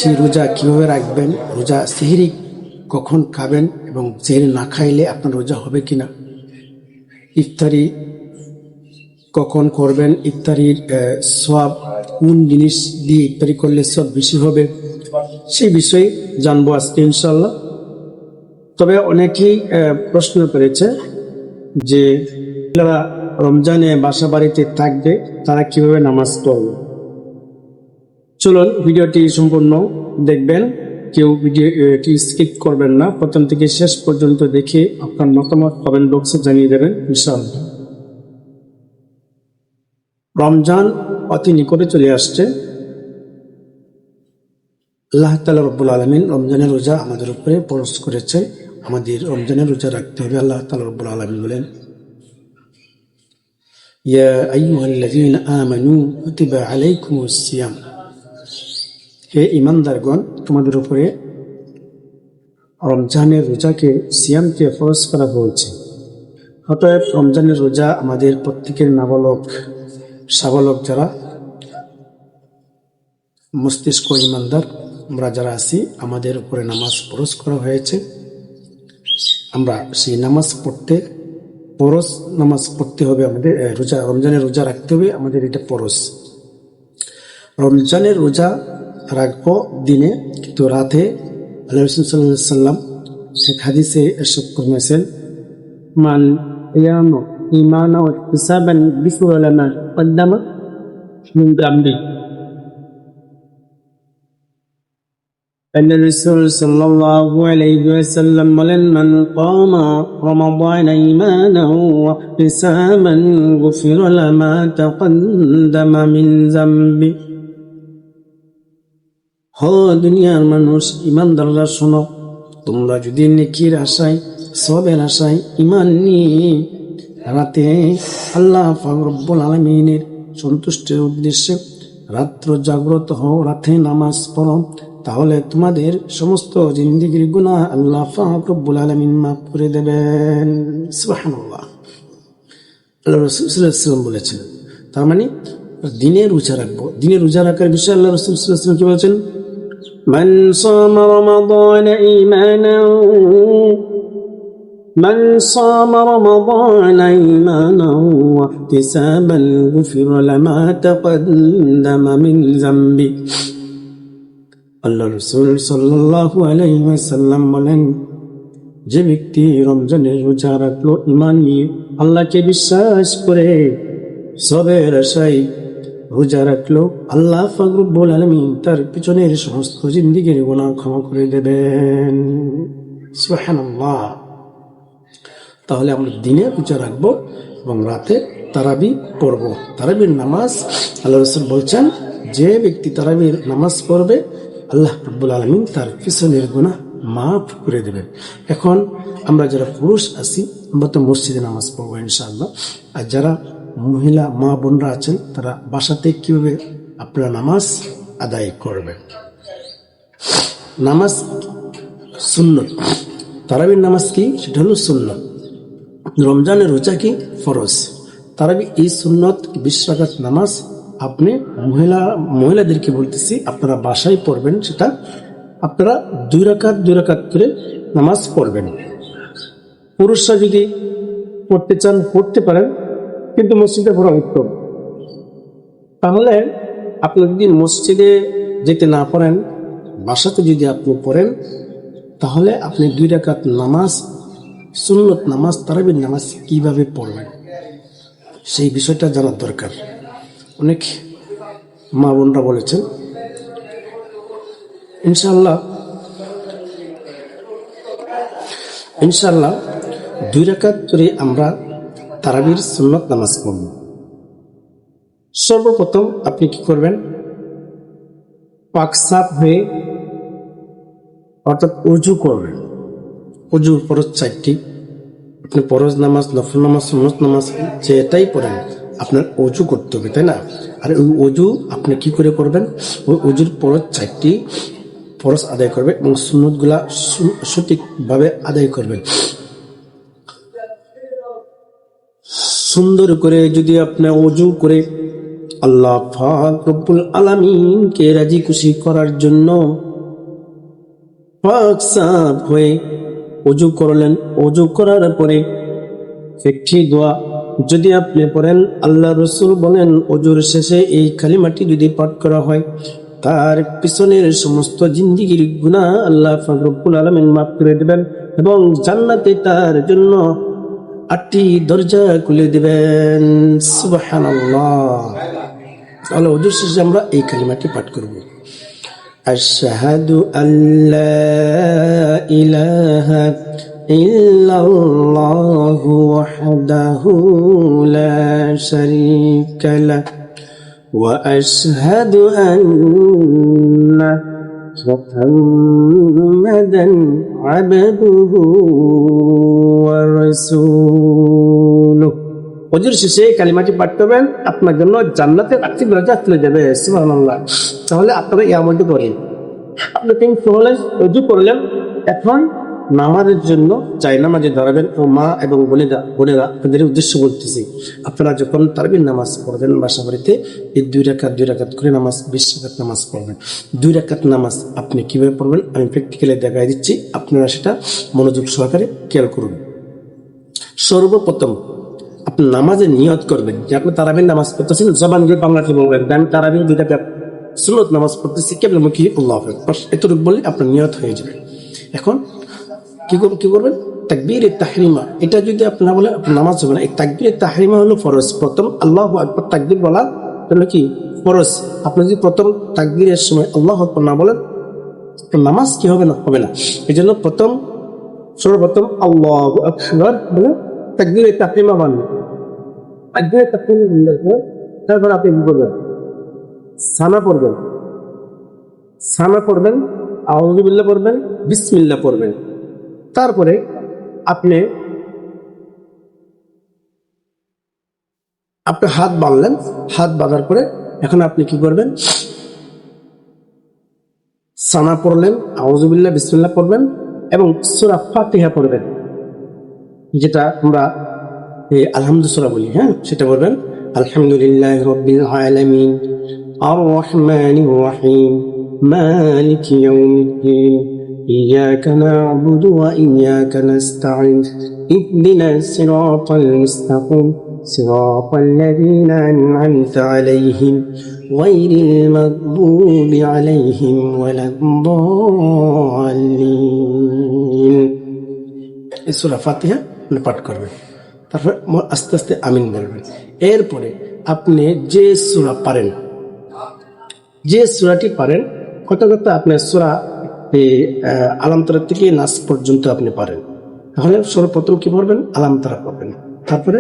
সেই রোজা কিভাবে রাখবেন, রোজা সেহরি কখন খাবেন এবং সেহরি না খাইলে আপনার রোজা হবে কিনা, ইফতারি কখন করবেন, ইফতারির সওয়াব কোন জিনিস দিয়ে ইফতারি করলে সব বেশি হবে, সেই বিষয়ে জানবো আজকে ইনশাআল্লাহ। তবে অনেকেই প্রশ্ন করেছে যে যারা রমজানে বাসা বাড়িতে থাকবে তারা কিভাবে নামাজ পড়বে। চলুন ভিডিওটি সম্পূর্ণ দেখবেন, কেউ ভিডিওটি স্কিপ করবেন না, প্রথম থেকে শেষ পর্যন্ত দেখে আপনার মতামত কমেন্ট বক্সে জানিয়ে দেবেন ইনশাআল্লাহ। রমজান অতি নিকটে চলে আসছে। আল্লাহ তাআলা রব্বুল আলামিন রমজানের রোজা আমাদের উপরে ফরজ করেছে, আমাদের রমজানের রোজা রাখতে হবে। আল্লাহ তাআলা রব্বুল আলামিন বলেন, ইয়া আইয়ুহাল্লাযীনা আমানু কুতিবা আলাইকুমুস সিয়াম, হে ঈমানদারগণ, তোমাদের উপরে রমজানের রোজাকে সিয়ামকে ফরজ করা হয়েছে। অতএব রমজানের রোজা আমাদের প্রত্যেকের নাবালক সাবালক যারা মস্তিষ্ক ঈমানদার আমরা যারা আছি, আমাদের উপরে নামাজ ফরজ করা হয়েছে। আমরা সেই নামাজ পড়তে ফরজ নামাজ পড়তে হবে, আমাদের রোজা রমজানের রোজা রাখতে হবে, আমাদের এটা ফরজ। রমজানের রোজা রাখবো দিনে, কিন্তু রাতে আল্লাহ রাসূল সাল্লাল্লাহু আলাইহি ওয়াসাল্লাম এক হাদিসে ইরশাদ করেছেন, মান ইয়ামু ঈমানা ওয়া ইহতিসাবান বিফুরা মা কদ্দামা মিন যামবি। الرسول صلى الله عليه وسلم বলেন, মান কামা রমাদান ঈমানাহু ওয়া ইহতিসাবান গুফিরা লামা তাকদ্দামা মিন যামবি। হ দুনিয়ার মানুষ, ঈমানদাররা শোনো, তোমরা যদি নেকির আশায় সওয়াবের আশায় ঈমান নিয়ে রাতে আল্লাহ পাক রব্বুল আলামিনের সন্তুষ্টির উদ্দেশ্যে রাত্র জাগ্রত হও, রাতে নামাজ পড়ো, তাহলে তোমাদের সমস্ত জিন্দেগির গুনাহ আল্লাহ পাক রব্বুল আলামিন মাফ করে দেবেন। সুবহানাল্লাহ। আল্লাহ রাসূল সাল্লাল্লাহু আলাইহি ওয়াসাল্লাম বলেছেন, তার মানে দিনে রোজা রাখবো। দিনে রোজা রাখার বিষয়ে আল্লাহ রাসূল সাল্লাল্লাহু আলাইহি ওয়াসাল্লাম কি বলেছেন, মান সামা রমাদান ঈমানান من صام رمضان إيمانا واحتسابا غفر لما تقدم من ذنبه। আল্লাহ রাসূল সাল্লাল্লাহু আলাইহি ওয়াসাল্লাম বলেন, যে ব্যক্তি রমজানের রোজা রাখলো ঈমান নিয়ে, আল্লাহকে বিশ্বাস করে সবের আশায় রোজা রাখলো, আল্লাহ পাক রব্বুল আলামিন তার পিছনের সমস্ত জিন্দেগির গুনাহ ক্ষমা করে দেবেন। সুবহানাল্লাহ। তাহলে আমরা দিনে রোজা রাখবো এবং রাতে তারাবি পড়বো। তারাবির নামাজ আল্লাহ রাসূল বলছেন, যে ব্যক্তি তারাবির নামাজ পড়বে আল্লাহ রাব্বুল আলামিন তার পিছনের গুনাহ মাফ করে দেবেন। এখন আমরা যারা পুরুষ আছি, আমরা তো মসজিদে নামাজ পড়বো ইনশাআল্লাহ। আর যারা মহিলা মা বোনরা আছেন, তারা বাসাতে কিভাবে আপনারা নামাজ আদায় করবেন। নামাজ সুন্নত, তারাবির নামাজ কি, সেটা হলো সুন্নত। রমজানের রোজা কি, ফরজ। তারাবি এই সুন্নত 20 রাকাত নামাজ আপনি মহিলাদেরকে বলতেছি, আপনারা বাসায় পড়বেন, সেটা আপনারা 2 রাকাত করে নামাজ পড়বেন। পুরুষরা যদি পড়তে চান পড়তে পারেন, কিন্তু মসজিদে পড়া উত্তম। তাহলে আপনি যদি মসজিদে যেতে না পারেন, বাসাতে যদি আপনি পড়েন, তাহলে আপনি 2 রাকাত নামাজ, সুন্নত নামাজ, তারাবির নামাজ কিভাবে পড়বেন সেই বিষয়টা জানার দরকার। অনেক মা বোনরা বলেছেন, ইনশাআল্লাহ 2 রাকাত করে আমরা তারাবির সুন্নত নামাজ পড়ব। সর্বপ্রথম আপনি কি করবেন, পাক সাফ হয়ে অর্থাৎ ওযু করবেন। ওযু ফরজ 4টি, আপনি ফরজ নামাজ, নফল নামাজ, সুন্নত নামাজ যেটাই পড়েন আপনার ওযু করতে হবে, তাই না? আর ওই ওযু আপনি কি করে করবেন, ওই ওযুর ফরজ 4টি ফরজ আদায় করবেন এবং সুন্নতগুলা সঠিকভাবে আদায় করবেন। সুন্দর করে যদি আপনি ওযু করে আল্লাহ পাক রব্বুল আলামিনকে রাজি খুশি করার জন্য পাক সাফ হয়ে ওযু করলেন। ওযু করার পরে একটি দোয়া যদি আপনি পড়েন, আল্লাহ রসুল বলেন ওযুর শেষে এই কালিমাটি যদি পাঠ করা হয়, তার পিছনের সমস্ত জিন্দেগীর গুনাহ আল্লাহ পাক রব্বুল আলামিন মাফ করে দেবেন এবং জান্নাতে তার জন্য 8টি দরজা খুলে দিবেন। সুবহানাল্লাহ। তাহলে ওযুর শেষে আমরা এই কালিমাটি পাঠ করব। আশহাদু আল্লা ইলাহা ইল্লাল্লাহু ওয়াহদাহু লা শারীকা লাহু ওয়া আশহাদু আন্না মুহাম্মাদান আবদুহু ওয়া রাসূলুহু। ওযুর শেষে এই কালিমাটি পাঠ করবেন, আপনার জন্য জান্নাতের 8টি দরজা খুলে যাবে। সুবহানাল্লাহ। তাহলে আপনারা এই আমলটি করেন। আপনি ওযু করলেন, এখন নামাজের জন্য জায়নামাজে দাঁড়াবেন। ও মা এবং বোনেরা আপনাদের উদ্দেশ্য বলতেছি, আপনারা যখন তারাবির নামাজ পড়বেন বাসা বাড়িতে, এই 2 রাকাত করে নামাজ, 20 রাকাত নামাজ পড়বেন। 2 রাকাত নামাজ আপনি কিভাবে পড়বেন আমি প্র্যাকটিক্যালি দেখাই দিচ্ছি, আপনারা সেটা মনোযোগ সহকারে খেয়াল করুন। সর্বপ্রথম আপনি নামাজের নিয়ত করবেন যে আপনি তারাবির নামাজ পড়তেছেন, জবান দিয়ে বাংলাতে বলবেন আমি তারাবির 2 রাকাত সুন্নত নামাজ পড়তেছি, কিবলামুখী আল্লাহু আকবার, এতটুকু বললে আপনার নিয়ত হয়ে যাবে। এখন কি করবেন? তাকবীরে তাহরিমা, এটা যদি আপনি না বলেন আপনার নামাজ হবে না। এই তাকবীরে তাহরিমা হলো ফরজ। প্রথম আল্লাহু আকবার তাকবীর বলা হলো কি ফরজ। আপনি যদি প্রথম তাকবীরের সময় আল্লাহু আকবার না বলেন, নামাজ কি হবে না? হবে না। এই জন্য সর্বপ্রথম আল্লাহু আকবার বলে তাকবীরে তাহরিমা বানান। তাকবীরে তাহরিমা বললে তারপর আপনি কি করবেন? সানা পড়বেন, আউযু বিল্লাহ পড়বেন, বিসমিল্লাহ পড়বেন। তারপরে আপনি হাত বাঁধলেন। হাত বাঁধার পরে এখন আপনি কি করবেন? সানা পড়লেন, আউযু বিল্লাহ, বিসমিল্লাহ পড়বেন এবং সূরা ফাতিহা পড়বেন, যেটা আমরা আলহামদুলিল্লাহ সূরা বলি, হ্যাঁ, সেটা বলবেন। আলহামদুলিল্লাহি রাব্বিল আলামিন আর রহমানির রহিম মালিকি ইয়াউমিদ্দিন إياك نعبد وإياك نستعين اهدنا الصراط المستقيم صراط الذين أنعمت عليهم غير المغضوب عليهم ولا الضالين। এই সূরা ফাতিহা পাঠ করবেন। তারপর আস্তে আস্তে আমিন বলবেন। এরপরে আপনি যে সূরাটি পারেন কথা আপনি সূরা আলাম তারা থেকে নাস পর্যন্ত আপনি পারেন, তাহলে সর্বপ্রথম কি পড়বেন? আলাম তারা পড়বেন। তারপরে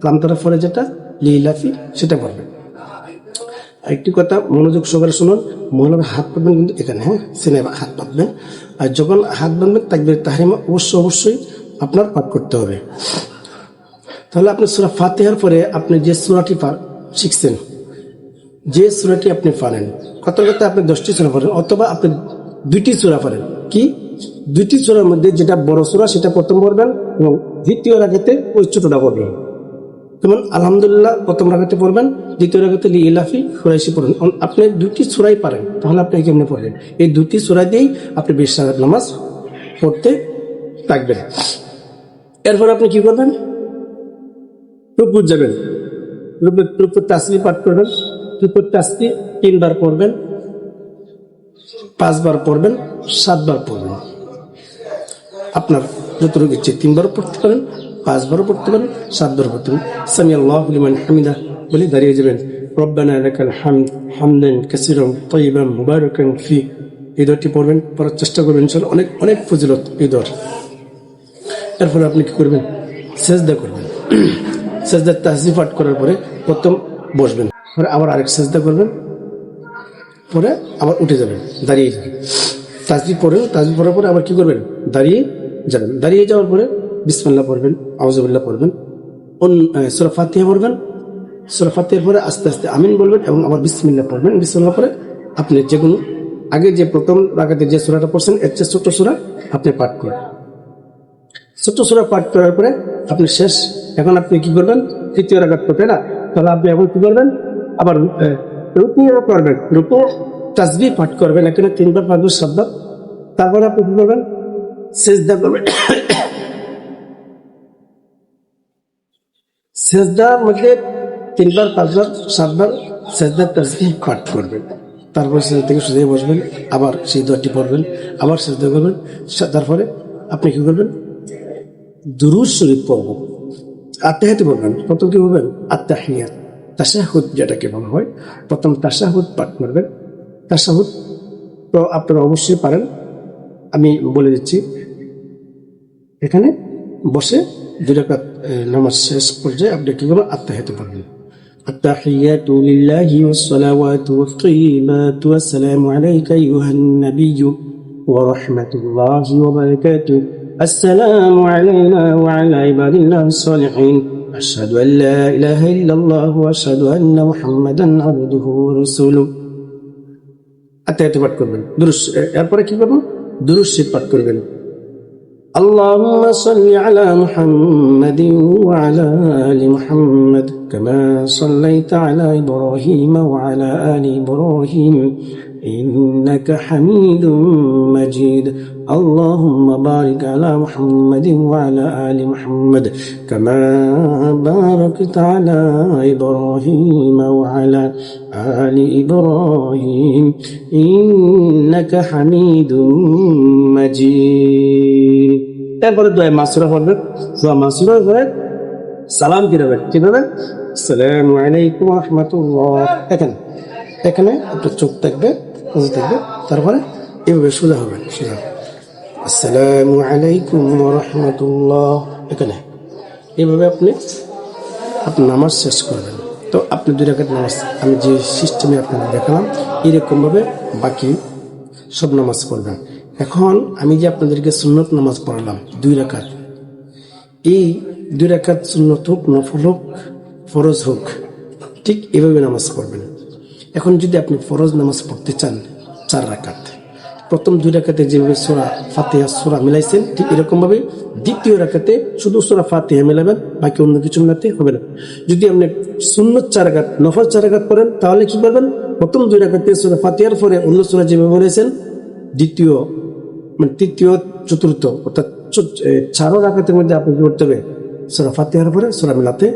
আলাম তারা পরে যেটা লিলাফি সেটা পড়বেন। একটি কথা মনোযোগ সহকারে শুনুন, মহিলারা হাত পাতবেন কিন্তু এখানে, হ্যাঁ, সিনেমা হাত পাতবেন। আর যখন হাত বাঁধবেন তাকবীর তাহরিমা অবশ্যই আপনার পাঠ করতে হবে। তাহলে আপনি সূরা ফাতিহার পরে আপনি যে সূরাটি শিখছেন, যে সূরাটি আপনি পারেন, কথা আপনি 10টি সূরা পড়েন অথবা আপনি 2টি সূরা পড়েন। কি 2টি সূরার মধ্যে যেটা বড় সূরা সেটা প্রথম পড়বেন এবং দ্বিতীয় রাকাতে ওই ছোটটা পড়বেন। যেমন আলহামদুলিল্লাহ প্রথম রাকাতে পড়বেন, দ্বিতীয় রাকাতে লিলাফি কুরাইশি পড়বেন। আপনি 2টি সূরাই পারেন, তাহলে আপনি কেমনে পড়বেন? এই 2টি সূরা দিয়েই আপনি 20 রাকাত নামাজ পড়তে থাকবেন। এরপর আপনি কি করবেন? রুকু যাবেন, রুকু তাসবিহ পাঠ করবেন। রুকু তাসবিহ 3 বার পড়বেন, 5 বার পড়বেন, 7 বার পড়বেন। আপনার যতটুকু ইচ্ছে 3 বার পড়তে পারেন, 5 বারও পড়তে পারেন, 7 বার পড়তে পারেন। সামি আল্লাহু লিমান হামিদা বলে দাঁড়িয়ে যাবেন। রব্বানা লাকাল হামদ হামদান কাসীরান তাইয়িবান মুবারাকান ফি, এই দোয়াটি পড়বেন, পড়ার চেষ্টা করবেন। ইনশাআল্লাহ অনেক অনেক ফজিলত এই দোয়ার। এরপর আপনি কি করবেন? সেজদা করবেন। সেজদার তাসবিহ পাঠ করার পরে প্রথম বসবেন, পরে আবার আরেক সেজদা করবেন, পরে আবার উঠে যাবেন, দাঁড়িয়ে যাবেন। তাসবিহ পড়ার পরে আবার কি করবেন? দাঁড়িয়ে যাবেন। দাঁড়িয়ে যাওয়ার পরে বিসমিল্লাহ পড়বেন, আউযু বিল্লাহ পড়বেন, সূরা ফাতিহা পড়বেন। সূরা ফাতিহার পরে আস্তে আস্তে আমিন বলবেন এবং আবার বিসমিল্লাহ পড়বেন। বিসমিল্লাহ পরে আপনি যেগুলো আগে যে প্রথম রাকাতে যে সূরাটা পড়ছেন এর চেয়ে ছোট সূরা আপনি পাঠ করবেন। ছোট সূরা পাঠ করার পরে আপনি শেষ। এখন আপনি কি করবেন? তৃতীয় রাকাত পড়বেন না, তাহলে আপনি এখন কি করবেন? আবার রুকু করবেন, রুকু তাসবিহ পাঠ করবেন। এখানে 3 বার 5 বার 7 বার তারপরে আপনি কি করবেন? সেজদা করবেন। সেজদার মধ্যে 3 বার 5 বার 7 বার সেজদার তাসবিহ পাঠ করবেন। তারপর সেজদা থেকে সোজা বসবেন, আবার সেই দোয়াটি পড়বেন, আবার সেজদা করবেন। তারপরে আপনি কি করবেন? দুরূদ শরীফ পড়বেন, আত্তাহিয়াত পড়বেন। প্রথম কি বলবেন? আত্তাহিয়াত, তাশাহুদ যেটাকে বলা হয়, প্রথম তাশাহুদ পাঠ করবেন। তাশাহুদ তো আপনারা অবশ্যই পারেন, আমি বলে দিচ্ছি। এখানে বসে 2 রাকাত নামাজ শেষ পর্যায়ে আপনি কি করবেন? আত্তাহিয়াত পড়বেন। التحيات لله والصلوات والطيبات والسلام عليك أيها النبي ورحمة الله وبركاته السلام علينا وعلى عباد الله الصالحين أشهد أن لا إله إلا الله وأشهد أن محمدا عبده ورسوله আত্তাহিয়াত পাঠ করবেন। এরপরে কি করবেন? দুরূদ শরীফ পাঠ করবেন। اللهم صل على محمد وعلى آل محمد كما صليت على إبراهيم وعلى آل إبراهيم إنك حميد مجيد اللهم بارك على محمد وعلى آل محمد كما باركت على إبراهيم وعلى آل إبراهيم إنك حميد مجيد এরপরে দোয়া মাসুরা পড়বেন। দোয়া মাসুরা পরে সালাম ফিরাবেন। কিভাবে? আসসালামু আলাইকুম ওয়া রাহমাতুল্লাহ। এখানে আপনার চোখ থাকবে, তারপরে এভাবে সোজা হবেন। সোজা আসসালামু আলাইকুম ওয়া রাহমাতুল্লাহ। এখানে এভাবে আপনি আপনার নামাজ শেষ করবেন। তো আপনি 2 রাকাত নামাজ আমি যে সিস্টেমে আপনাদের দেখালাম এরকমভাবে বাকি সব নামাজ পড়বেন। এখন আমি যে আপনাদেরকে সুন্নত নামাজ পড়ালাম 2 রাকাত, এই 2 রাকাত সুন্নত হোক, নফল হোক, ফরজ হোক, ঠিক এভাবে নামাজ পড়বেন। এখন যদি আপনি ফরজ নামাজ পড়তে চান 4 রাকাত, প্রথম 2 রাকাতে যেভাবে সূরা ফাতিহা সূরা মিলাইছেন ঠিক এরকম ভাবে দ্বিতীয় রাকাতে শুধু সূরা ফাতিহা মিলাবেন, বাকি অন্য কিছু মিলাতে হবে না। যদি আপনি সুন্নত 4 রাকাত, নফল 4 রাকাত পড়েন তাহলে কি করবেন? প্রথম 2 রাকাতে সূরা ফাতিহার পরে অন্য সূরা যেভাবে মিলাইছেন দ্বিতীয় মানে তৃতীয় চতুর্থ অর্থাৎ 4 রাকাতের মধ্যে আপনি কি করতে হবে? সূরা ফাতিহার পরে সূরা মিলাতে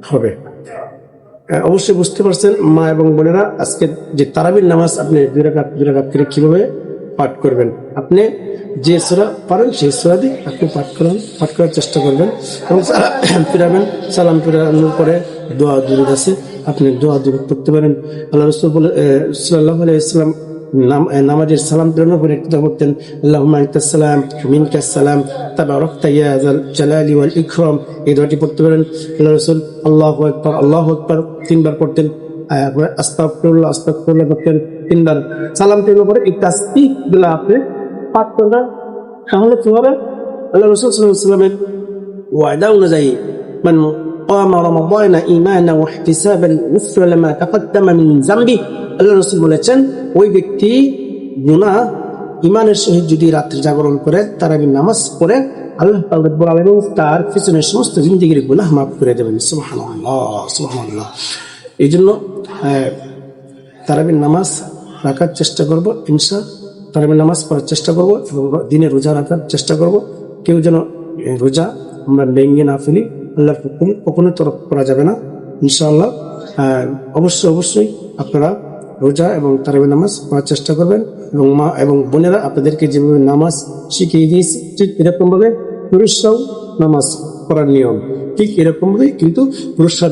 হবে। অবশ্যই বুঝতে পারছেন মা এবং বোনেরা, আজকে যে তারাবির নামাজ আপনি 2 রাকাত করে কিভাবে পাঠ করবেন। আপনি যে সূরা পারেন সেই সূরা দিয়ে আপনি পাঠ করার চেষ্টা করবেন এবং ফিরাবেন। সালাম ফিরানোর পরে দোয়া দুরূদ আছে, আপনি দোয়া দুরূদ পড়তে পারেন। আল্লাহ রাসূল সাল্লাল্লাহু আলাইহি ওয়াসাল্লাম নামাজের সালাম ফিরানোর পরে একটু করতেন আল্লাহুম্মা আনতাস সালাম মিনকাস সালাম তাবারাকতা ইয়া যাল জালালি ওয়াল ইকরাম। এই দোয়াটি পড়তে পারেন। আল্লাহ রাসূল আল্লাহু আকবার 3 বার পড়তেন, আস্তাগফিরুল্লাহ করতেন 3 বার। সালাম ফিরানোর পরে এই তাসবিহগুলো আপনি পাঠ করবেন। তাহলে কি হবে? আল্লাহ রাসূল সাল্লাল্লাহু আলাইহি ওয়াসাল্লামের ওয়াদা অনুযায়ী মান ক্বামা রমাদানা ঈমানান ওয়া ইহতিসাবান গুফিরা লামা তাকাদ্দামা মিন যামবি। আল্লাহ রাসূল বলেছেন ওই ব্যক্তি গুনাহ ঈমানের সহিত যদি রাত্রি জাগরণ করে, তারাবির নামাজ পড়ে, আল্লাহ পাক রব্বুল আলামিন তার পিছনের সমস্ত জিন্দেগীর গুনাহ মাফ করে দেবেন। সুবহানাল্লাহ সুবহানাল্লাহ। এই জন্য তারাবির নামাজ রাখার চেষ্টা করব, ইনশাআল্লাহ তারাবির নামাজ পড়ার চেষ্টা করব এবং দিনে রোজা রাখার চেষ্টা করব। কেউ যেন রোজা আমরা ভেঙে না ফেলি, আল্লাহর হুকুম কখনো তরক করা যাবে না ইনশাআল্লাহ। অবশ্যই আপনারা রোজা এবং তারাবির নামাজ পড়ার চেষ্টা করবেন এবং মা এবং বোনেরা আপনাদেরকে যেভাবে নামাজ শিখিয়ে দিয়েছি ঠিক এরকম ভাবে পুরুষরাও নামাজ পড়ার নিয়ম ঠিক এরকম ভাবে, কিন্তু পুরুষরা